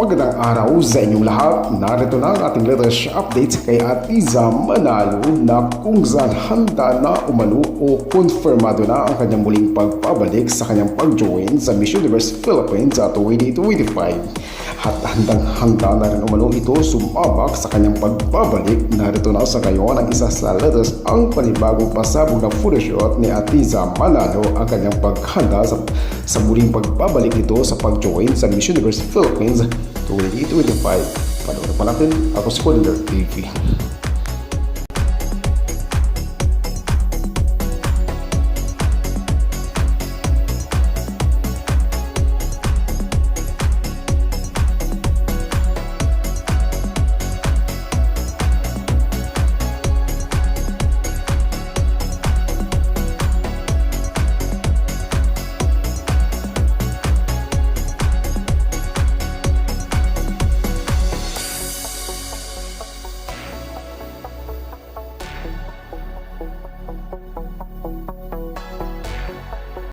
Magandang araw sa inyong lahat. Narito na ang ating latest update kay Atiza Manalo na kung saan handa na umano o konfirmado na ang kanyang muling pagpabalik sa kanyang pag-join sa Miss Universe Philippines sa 2025. At handang-handa na rin umano ito sumabak sa kanyang pagbabalik. Narito na sa ngayon ang isa sa latest ang panibagong pasabog na photoshoot ni Atiza Manalo ang kanyang paghanda sa muling pagbabalik nito sa pag-join sa Miss Universe Philippines 2025. Panoorin pa natin ako si Cordillera TV.